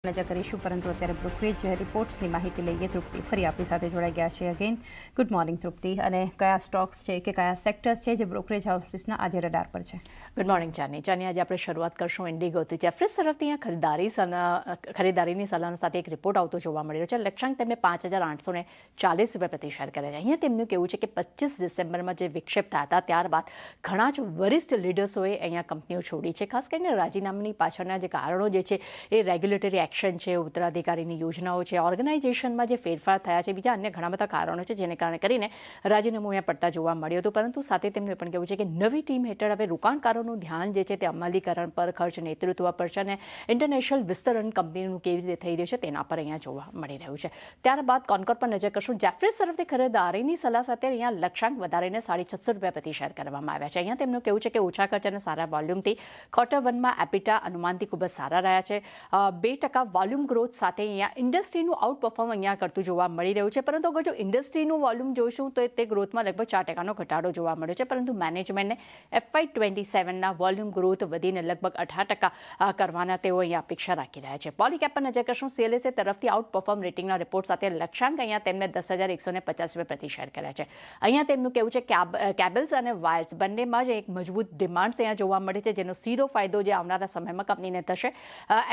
નજર કરીશું, પરંતુ અત્યારે બ્રોકરેજ રિપોર્ટ્સની માહિતી લઈએ. તૃપ્તિ ફરી આપણી સાથે જોડાઈ ગયા છે. અગેન ગુડ મોર્નિંગ તૃપ્તિ. અને કયા સ્ટોક્સ છે કે કયા સેક્ટર્સ છે જે બ્રોકરેજ હાઉસીસના આજે રડાર પર છે? ગુડ મોર્નિંગ ચાની. આજે આપણે શરૂઆત કરશું ઇન્ડિગોથી. જેફરીઝ તરફથી અહીંયા ખરીદારીની સલાહ સાથે એક રિપોર્ટ આવતો જોવા મળી રહ્યો છે. લક્ષ્યાંક તેમને 5,840 પ્રતિ શેર કરે છે. અહીંયા તેમનું કહેવું છે કે 25 ડિસેમ્બરમાં જે વિક્ષેપ થયા હતા ત્યારબાદ ઘણા જ વરિષ્ઠ લીડર્સોએ અહીંયા કંપનીઓ છોડી છે. ખાસ કરીને રાજીનામાની પાછળના જે કારણો જે છે એ રેગ્યુલેટરી એક્શન છે, ઉત્તરાધિકારીની યોજનાઓ છે, ઓર્ગેનાઇઝેશનમાં જે ફેરફાર થયા છે, બીજા અન્ય ઘણા બધા કારણો છે જેને કારણે કરીને રાજીનામું અહીંયા પડતા જોવા મળ્યું હતું. પરંતુ સાથે તેમનું પણ કહેવું છે કે નવી ટીમ હેઠળ હવે રોકાણકારોનું ધ્યાન જે છે તે અમલીકરણ પર, ખર્ચ નેતૃત્વ પર છે અને ઇન્ટરનેશનલ વિસ્તરણ કંપનીનું કેવી રીતે થઈ રહ્યું છે તેના પર અહીંયા જોવા મળી રહ્યું છે. ત્યારબાદ કોનકોર પર નજર કરશું. જેફરીઝ તરફથી ખરીદારીની સલાહ સાથે અહીંયા લક્ષ્યાંક વધારીને ₹650 પ્રતિ શેર કરવામાં આવ્યા છે. અહીંયા તેમનું કહેવું છે કે ઓછા ખર્ચ અને સારા વોલ્યુમથી Q1 એપિટા અનુમાનથી ખૂબ જ સારા રહ્યા છે. 2% વોલ્યુમ ગ્રોથ સાથે અહીંયા ઇન્ડસ્ટ્રીનું આઉટ પરફોર્મ અહીંયા કરતું જોવા મળી રહ્યું છે. પરંતુ અગર જો ઇન્ડસ્ટ્રીનું વોલ્યુમ જોઈશું તો તે ગ્રોથમાં લગભગ 4%નો ઘટાડો જોવા મળ્યો છે. પરંતુ મેનેજમેન્ટને FY27ના વોલ્યુમ ગ્રોથ વધીને લગભગ 18% કરવાના તેઓ અહીંયા અપેક્ષા રાખી રહ્યા છે. પોલીકેપ પર નજર કરશું. CLSA તરફથી આઉટ પરફોર્મ રેટિંગના રિપોર્ટ સાથે લક્ષ્યાંક અહીંયા તેમને ₹10,150 પ્રતિ શેર કર્યા છે. અહીંયા તેમનું કહેવું છે કે કેબલ્સ અને વાયર્સ બંનેમાં જ એક મજબૂત ડિમાન્ડ્સ અહીંયા જોવા મળે છે, જેનો સીધો ફાયદો જે આવનારા સમયમાં કંપનીને થશે.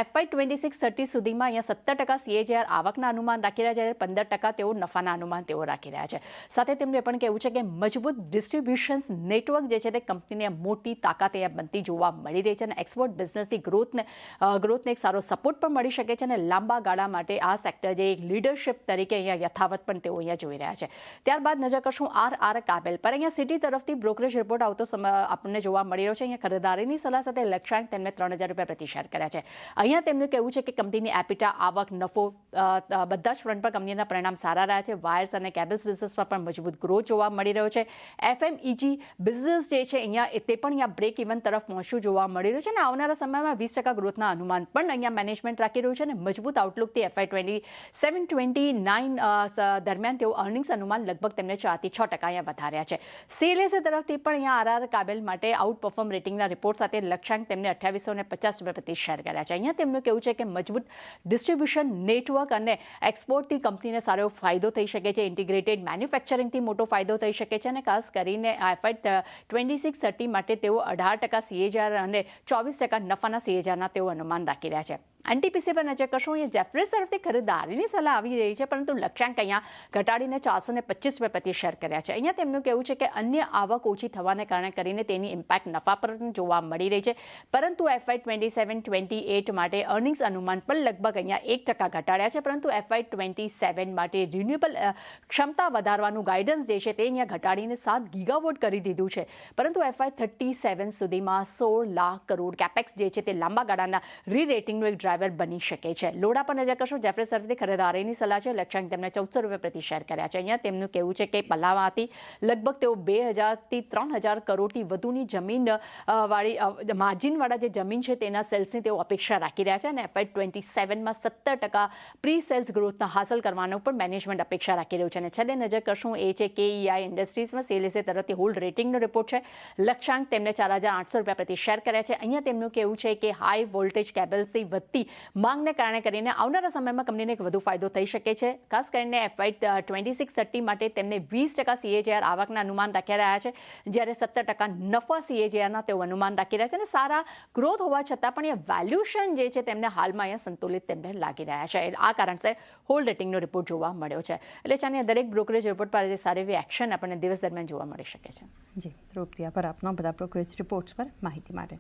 FY26-30 સુધીમાં અહીંયા 17% CAGR આવકના અનુમાન રાખી રહ્યા છે, 15% તેઓ નફાના અનુમાન તેઓ રાખી રહ્યા છે. સાથે તેમનું એ પણ કહેવું છે કે મજબૂત ડિસ્ટ્રીબ્યુશન નેટવર્ક જે છે તે કંપનીને મોટી તાકાત અહીંયા બનતી જોવા મળી રહી છે અને એક્સપોર્ટ બિઝનેસની ગ્રોથને એક સારો સપોર્ટ પણ મળી શકે છે અને લાંબા ગાળા માટે આ સેક્ટર જે એક લીડરશિપ તરીકે અહીંયા યથાવત પણ તેઓ અહીંયા જોઈ રહ્યા છે. ત્યારબાદ નજર કરશું RR કાબેલ પર. અહીંયા સિટી તરફથી બ્રોકરેજ રિપોર્ટ આવતો આપણને જોવા મળી રહ્યો છે. અહીંયા ખરીદારીની સલાહ સાથે લક્ષ્યાંક તેમને ₹3,000 પ્રતિ શેર કર્યા છે. અહીંયા તેમનું કહેવું છે કે કંપનીની એપિટા, આવક, નફો બધા જ ફ્રન્ટ પર કંપનીના પરિણામ સારા રહ્યા છે. વાયર્સ અને કેબલ્સ બિઝનેસમાં પણ મજબૂત ગ્રોથ જોવા મળી રહ્યો છે. FMEG બિઝનેસ જે છે અહીંયા તે પણ અહીંયા બ્રેક ઇવન તરફ પહોંચવું જોવા મળી રહ્યું છે અને આવનારા સમયમાં 20% ગ્રોથના અનુમાન પણ અહીંયા મેનેજમેન્ટ રાખી રહ્યું છે અને મજબૂત આઉટલુકથી FY27-29 દરમિયાન તેઓ અર્નિંગ્સ અનુમાન લગભગ તેમને 4-6% અહીંયા વધાર્યા છે. CLSA તરફથી પણ અહીંયા RR કાબેલ માટે આઉટ પરફોર્મ રેટિંગના રિપોર્ટ સાથે લક્ષ્યાંક તેમને ₹2850 પ્રતિ શેર કર્યા છે. અહીંયા તેમનું કહેવું છે કે મજબૂત ડિસ્ટ્રીબ્યુશન નેટવર્ક અને એક્સપોર્ટથી કંપનીને સારો ફાયદો થઈ શકે છે. ઇન્ટિગ્રેટેડ મેન્યુફેક્ચરિંગથી મોટો ફાયદો થઈ શકે છે અને ખાસ કરીને FY26-30 માટે તેઓ 18% CAGR અને 24% નફાના CAGRના તેઓ અનુમાન રાખી રહ્યા છે. NTPC પર નજર કરશું. અહીંયા જેફરીઝ તરફથી ખરીદારીની સલાહ આવી રહી છે, પરંતુ લક્ષ્યાંક અહીંયા ઘટાડીને ₹425 પ્રતિ શેર કર્યા છે. અહીંયા તેમનું કહેવું છે કે અન્ય આવક ઓછી થવાને કારણે કરીને તેની ઇમ્પેક્ટ નફા પર જોવા મળી રહી છે. પરંતુ FY27-28 માટે અર્નિંગ્સ અનુમાન પણ લગભગ અહીંયા 1% ઘટાડ્યા છે. પરંતુ FY27 માટે રિન્યુએબલ ક્ષમતા વધારવાનું ગાઈડન્સ જે છે તે અહીંયા ઘટાડીને 7 ગીગાવોટ કરી દીધું છે. પરંતુ FY37 સુધીમાં 16 લાખ કરોડ કેપેક્સ જે છે તે લાંબા ગાળાના રીરેટિંગનું એક ડ્રાઈવર બની શકે છે. લોડા પર નજર કરશું. જેફરીઝ તરફથી ખરીદારીની સલાહ છે. લક્ષ્યાંક તેમને ₹1400 પ્રતિ શેર કર્યા છે. અહીંયા તેમનું કહેવું છે કે પલાવાથી લગભગ તેઓ 2,000થી 3,000 કરોડથી વધુની જમીન વાળી માર્જિનવાળા જે જમીન છે તેના સેલ્સની તેઓ અપેક્ષા રાખી રહ્યા છે અને FY27માં 17% પ્રી સેલ્સ ગ્રોથના હાંસલ કરવાનો પણ મેનેજમેન્ટ અપેક્ષા રાખી રહ્યું છે. અને છેલ્લે નજર કરશું એ છે KEI ઇન્ડસ્ટ્રીઝમાં CLSA તરફથી હોલ્ડ રેટિંગનો રિપોર્ટ છે. લક્ષ્યાંક તેમને ₹4,800 પ્રતિ શેર કર્યા છે. અહીંયા તેમનું કહેવું છે કે હાઈ વોલ્ટેજ કેબલ્સથી વધતી માંગને કારણે કરીને આવનારા સમયમાં કંપનીને એક વધુ ફાયદો થઈ શકે છે. ખાસ કરીને FY26-30 માટે તેમને 20% CAGR આવકના અનુમાન રાખી રહ્યા છે, જ્યારે 17% નફા CAGRના તેઓ અનુમાન રાખી રહ્યા છે. અને સારા ગ્રોથ હોવા છતાં પણ એ વેલ્યુએશન જે છે તેમને હાલમાં અહીંયા સંતુલિત તેમને લાગી રહ્યા છે. આ કારણસર હોલ્ડ રેટિંગનો રિપોર્ટ જોવા મળ્યો છે. એટલે ચાની દરેક બ્રોકરેજ રિપોર્ટ પર સારી એવી એક્શન આપણને દિવસ દરમિયાન જોવા મળી શકે છે. જી તૃપ્તિ, આભાર આપનો બધા બ્રોકરેજ રિપોર્ટ્સ પર માહિતી માટે.